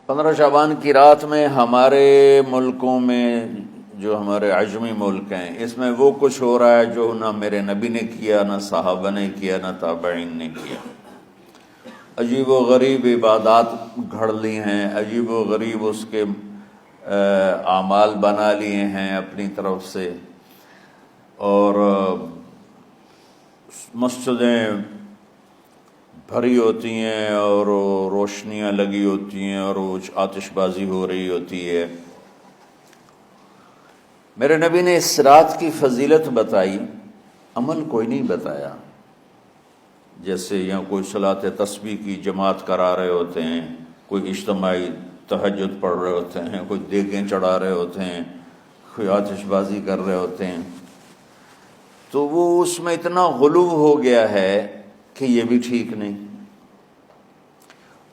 15 شعبان کی رات میں ہمارے ملکوں میں جو ہمارے عجمی ملک ہیں اس میں وہ کچھ ہو رہا ہے جو نہ میرے نبی نے کیا، نہ صحابہ نے کیا، نہ تابعین نے کیا۔ عجیب و غریب عبادات گھڑ لی ہیں، عجیب و غریب اس کے اعمال بنا لیے ہیں اپنی طرف سے، اور مسجدیں بھری ہوتی ہیں اور روشنیاں لگی ہوتی ہیں اور آتش بازی ہو رہی ہوتی ہے۔ میرے نبی نے اس رات کی فضیلت بتائی، عمل کوئی نہیں بتایا۔ جیسے یہاں کوئی صلاۃ تسبیح کی جماعت کرا رہے ہوتے ہیں، کوئی اجتماعی تہجد پڑھ رہے ہوتے ہیں، کوئی دیگیں چڑھا رہے ہوتے ہیں، کوئی آتش بازی کر رہے ہوتے ہیں، تو وہ اس میں اتنا غلو ہو گیا ہے کہ یہ بھی ٹھیک نہیں۔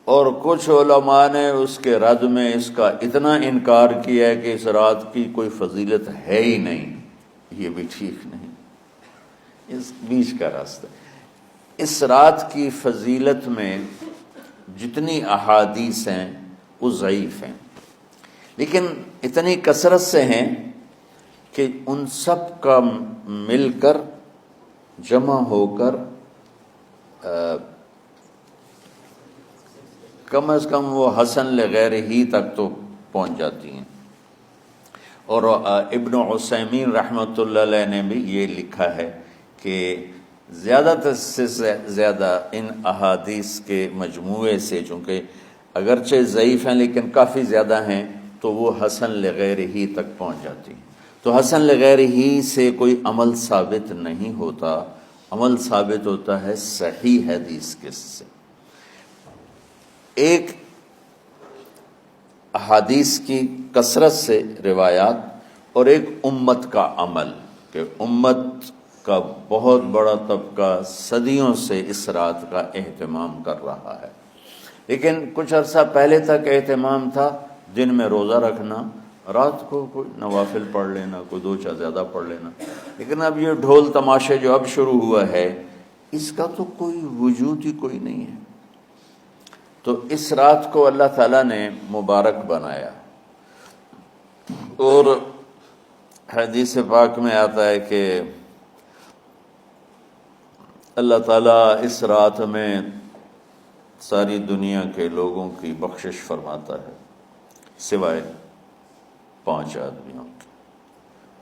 اور کچھ علماء نے اس کے رد میں اس کا اتنا انکار کیا ہے کہ اس رات کی کوئی فضیلت ہے ہی نہیں، یہ بھی ٹھیک نہیں۔ اس بیچ کا راستہ، اس رات کی فضیلت میں جتنی احادیث ہیں وہ ضعیف ہیں، لیکن اتنی کثرت سے ہیں کہ ان سب کا مل کر جمع ہو کر کم از کم وہ حسن لغیر ہی تک تو پہنچ جاتی ہیں۔ اور ابن عثیمین رحمۃ اللہ علیہ نے بھی یہ لکھا ہے کہ زیادہ سے زیادہ ان احادیث کے مجموعے سے، چونکہ اگرچہ ضعیف ہیں لیکن کافی زیادہ ہیں، تو وہ حسن لغیر ہی تک پہنچ جاتی ہیں۔ تو حسن لغیر ہی سے کوئی عمل ثابت نہیں ہوتا، عمل ثابت ہوتا ہے صحیح حدیث کے سے۔ ایک احادیث کی کثرت سے روایات، اور ایک امت کا عمل، کہ امت کا بہت بڑا طبقہ صدیوں سے اس رات کا اہتمام کر رہا ہے، لیکن کچھ عرصہ پہلے تک اہتمام تھا دن میں روزہ رکھنا، رات کو کوئی نوافل پڑھ لینا، کوئی 2 چا زیادہ پڑھ لینا، لیکن اب یہ ڈھول تماشے جو اب شروع ہوا ہے اس کا تو کوئی وجود ہی کوئی نہیں ہے۔ تو اس رات کو اللہ تعالیٰ نے مبارک بنایا، اور حدیث پاک میں آتا ہے کہ اللہ تعالیٰ اس رات میں ساری دنیا کے لوگوں کی بخشش فرماتا ہے سوائے 5 آدمیوں کے۔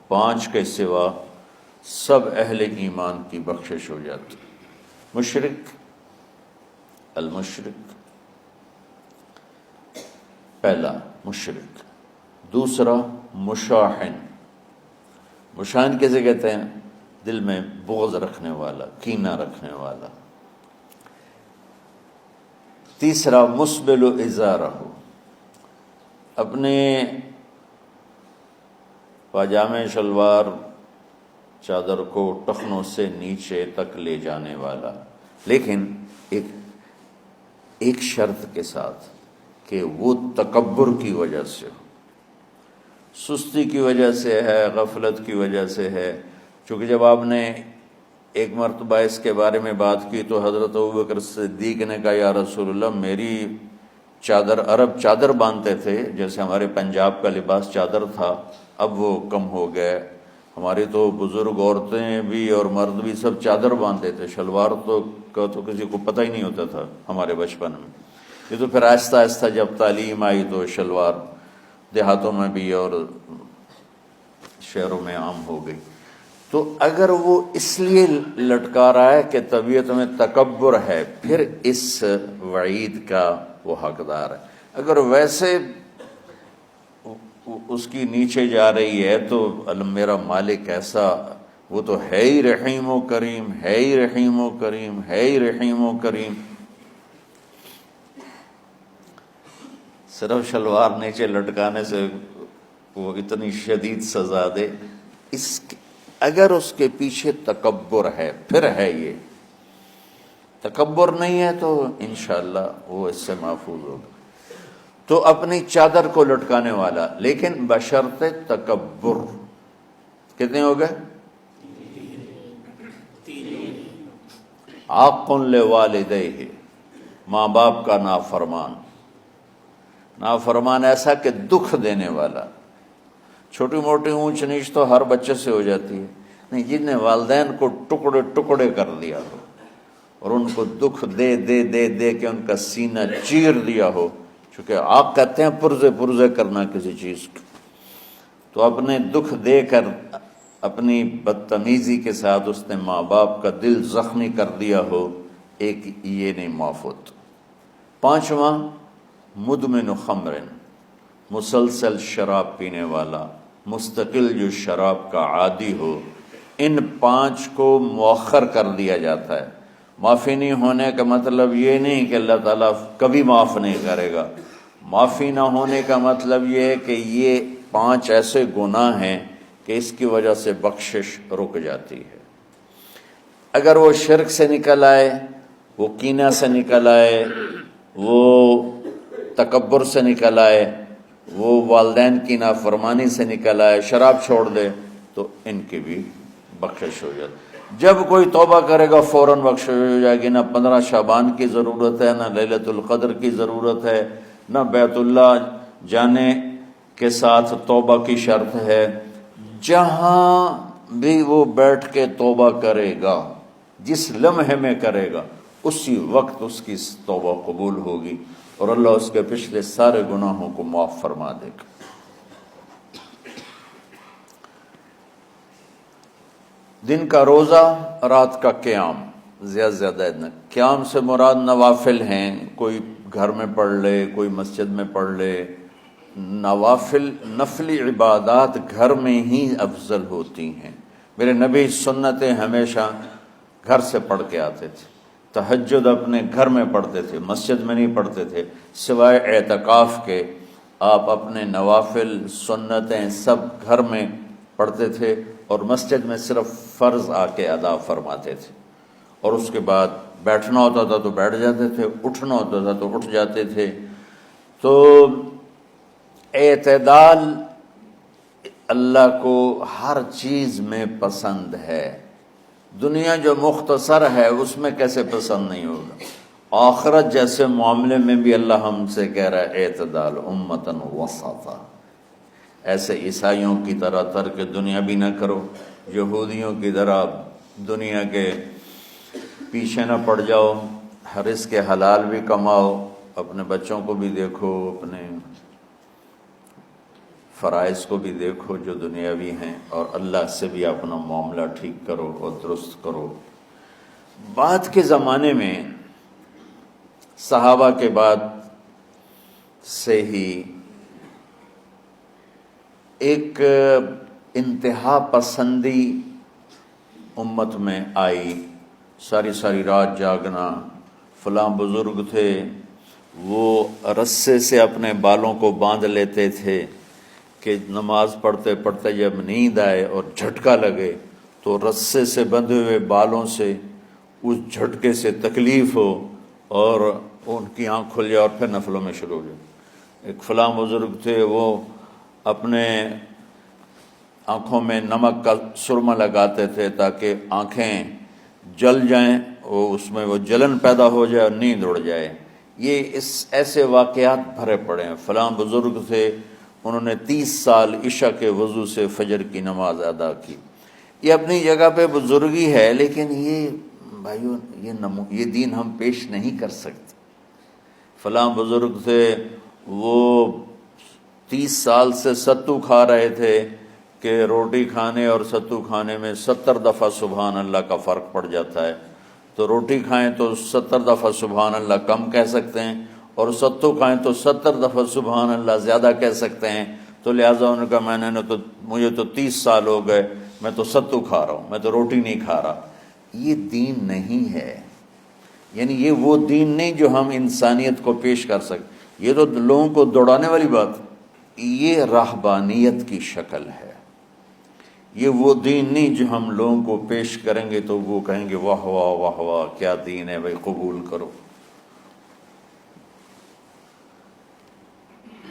5 کے سوا سب اہل ایمان کی بخشش ہو جاتی۔ مشرک، المشرک، پہلا مشرک، دوسرا مشاحن، مشاحن کیسے کہتے ہیں؟ دل میں بغض رکھنے والا، کینہ رکھنے والا۔ تیسرا مسبل ازارہ، اپنے پاجامے شلوار چادر کو ٹخنوں سے نیچے تک لے جانے والا، لیکن ایک شرط کے ساتھ کہ وہ تکبر کی وجہ سے ہو، سستی کی وجہ سے ہے، غفلت کی وجہ سے ہے۔ چونکہ جب آپ نے ایک مرتبہ اس کے بارے میں بات کی تو حضرت ابوبکر صدیق نے کہا یا رسول اللہ، میری چادر، عرب چادر باندھتے تھے جیسے ہمارے پنجاب کا لباس چادر تھا، اب وہ کم ہو گئے، ہماری تو بزرگ عورتیں بھی اور مرد بھی سب چادر باندھتے تھے، شلوار تو کسی کو پتہ ہی نہیں ہوتا تھا ہمارے بچپن میں۔ یہ تو پھر آہستہ آہستہ جب تعلیم آئی تو شلوار دیہاتوں میں بھی اور شہروں میں عام ہو گئی۔ تو اگر وہ اس لیے لٹکا رہا ہے کہ طبیعت میں تکبر ہے، پھر اس وعید کا وہ حقدار ہے۔ اگر ویسے اس کی نیچے جا رہی ہے تو میرا مالک ایسا، وہ تو ہے ہی رحیم و کریم، ہے ہی رحیم و کریم، ہے ہی رحیم و کریم، صرف شلوار نیچے لٹکانے سے وہ اتنی شدید سزا دے، اگر اس کے پیچھے تکبر ہے پھر ہے، یہ تکبر نہیں ہے تو انشاءاللہ وہ اس سے محفوظ ہوگا۔ تو اپنی چادر کو لٹکانے والا، لیکن بشرط تکبر۔ کتنے ہو گئے؟ عاق لوالدیہ، ماں باپ کا نافرمان، نافرمان ایسا کہ دکھ دینے والا. چھوٹی موٹی اونچ نیچ تو ہر بچے سے ہو جاتی ہے، نہیں، جن نے والدین کو ٹکڑے ٹکڑے کر دیا ہو اور ان کو دکھ دے دے دے دے کے ان کا سینہ چیر دیا ہو. چونکہ آپ کہتے ہیں پرزے پرزے کرنا کسی چیز کو، تو اپنے دکھ دے کر اپنی بدتمیزی کے ساتھ اس نے ماں باپ کا دل زخمی کر دیا ہو، ایک یہ نہیں معاف ہوتا. 5واں مدمن خمر، مسلسل شراب پینے والا، مستقل جو شراب کا عادی ہو. ان 5 کو مؤخر کر دیا جاتا ہے. معافی نہیں ہونے کا مطلب یہ نہیں کہ اللہ تعالیٰ کبھی معاف نہیں کرے گا. معافی نہ ہونے کا مطلب یہ ہے کہ یہ 5 ایسے گناہ ہیں کہ اس کی وجہ سے بخشش رک جاتی ہے. اگر وہ شرک سے نکل آئے، وہ کینہ سے نکل آئے، وہ تکبر سے نکل آئے، وہ والدین کی نافرمانی سے نکل آئے، شراب چھوڑ دے، تو ان کی بھی بخشش ہو جاتی. جب کوئی توبہ کرے گا فوراً بخشش ہو جائے گی. نہ 15 شعبان کی ضرورت ہے، نہ لیلۃ القدر کی ضرورت ہے، نہ بیت اللہ جانے کے ساتھ توبہ کی شرط ہے. جہاں بھی وہ بیٹھ کے توبہ کرے گا، جس لمحے میں کرے گا، اسی وقت اس کی توبہ قبول ہوگی اور اللہ اس کے پچھلے سارے گناہوں کو معاف فرما دے گا. دن کا روزہ، رات کا قیام، زیادہ زیادہ قیام سے مراد نوافل ہیں. کوئی گھر میں پڑھ لے، کوئی مسجد میں پڑھ لے. نوافل، نفلی عبادات گھر میں ہی افضل ہوتی ہیں. میرے نبی سنتیں ہمیشہ گھر سے پڑھ کے آتے تھے. تہجد اپنے گھر میں پڑھتے تھے، مسجد میں نہیں پڑھتے تھے. سوائے اعتکاف کے آپ اپنے نوافل سنتیں سب گھر میں پڑھتے تھے اور مسجد میں صرف فرض آ کے ادا فرماتے تھے. اور اس کے بعد بیٹھنا ہوتا تھا تو بیٹھ جاتے تھے، اٹھنا ہوتا تھا تو اٹھ جاتے تھے. تو اعتدال اللہ کو ہر چیز میں پسند ہے. دنیا جو مختصر ہے اس میں کیسے پسند نہیں ہوگا؟ آخرت جیسے معاملے میں بھی اللہ ہم سے کہہ رہا ہے اعتدال، امتن وسطا. ایسے عیسائیوں کی طرح ترک دنیا بھی نہ کرو، یہودیوں کی طرح دنیا کے پیچھے نہ پڑ جاؤ. رزق حلال بھی کماؤ، اپنے بچوں کو بھی دیکھو، اپنے فرائض کو بھی دیکھو جو دنیاوی ہیں، اور اللہ سے بھی اپنا معاملہ ٹھیک کرو اور درست کرو. بعد کے زمانے میں صحابہ کے بعد سے ہی ایک انتہا پسندی امت میں آئی. ساری ساری رات جاگنا. فلاں بزرگ تھے، وہ رسے سے اپنے بالوں کو باندھ لیتے تھے کہ نماز پڑھتے پڑھتے جب نیند آئے اور جھٹکا لگے تو رسے سے بندھے ہوئے بالوں سے اس جھٹکے سے تکلیف ہو اور ان کی آنکھ کھل جائے اور پھر نفلوں میں شروع ہو جائے. ایک فلاں بزرگ تھے، وہ اپنے آنکھوں میں نمک کا سرما لگاتے تھے تاکہ آنکھیں جل جائیں، اس میں وہ جلن پیدا ہو جائے اور نیند اڑ جائے. یہ ایسے واقعات بھرے پڑے ہیں. فلاں بزرگ تھے، انہوں نے 30 سال عشاء کے وضو سے فجر کی نماز ادا کی. یہ اپنی جگہ پہ بزرگی ہے، لیکن یہ بھائیو یہ دین ہم پیش نہیں کر سکتے. فلاں بزرگ تھے، وہ 30 سال سے ستو کھا رہے تھے کہ روٹی کھانے اور ستو کھانے میں 70 دفعہ سبحان اللہ کا فرق پڑ جاتا ہے. تو روٹی کھائیں تو 70 دفعہ سبحان اللہ کم کہہ سکتے ہیں، اور ستو کھائیں تو 70 دفعہ سبحان اللہ زیادہ کہہ سکتے ہیں. تو لہٰذا ان کا مجھے تو 30 سال ہو گئے، میں تو ستو کھا رہا ہوں، میں تو روٹی نہیں کھا رہا. یہ دین نہیں ہے. یعنی یہ وہ دین نہیں جو ہم انسانیت کو پیش کر سکتے. یہ تو لوگوں کو دوڑانے والی بات. یہ راہبانیت کی شکل ہے. یہ وہ دین نہیں جو ہم لوگوں کو پیش کریں گے تو وہ کہیں گے واہ واہ واہ واہ کیا دین ہے بھائی، قبول کرو.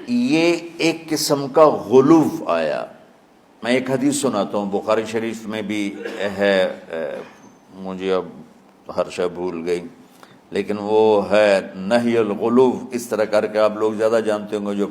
یہ ایک قسم کا غلو آیا. میں ایک حدیث سناتا ہوں، بخاری شریف میں بھی ہے، مجھے اب ہر شے بھول گئی. لیکن وہ ہے نہی الغلو، اس طرح کر کے آپ لوگ زیادہ جانتے ہوں گے جو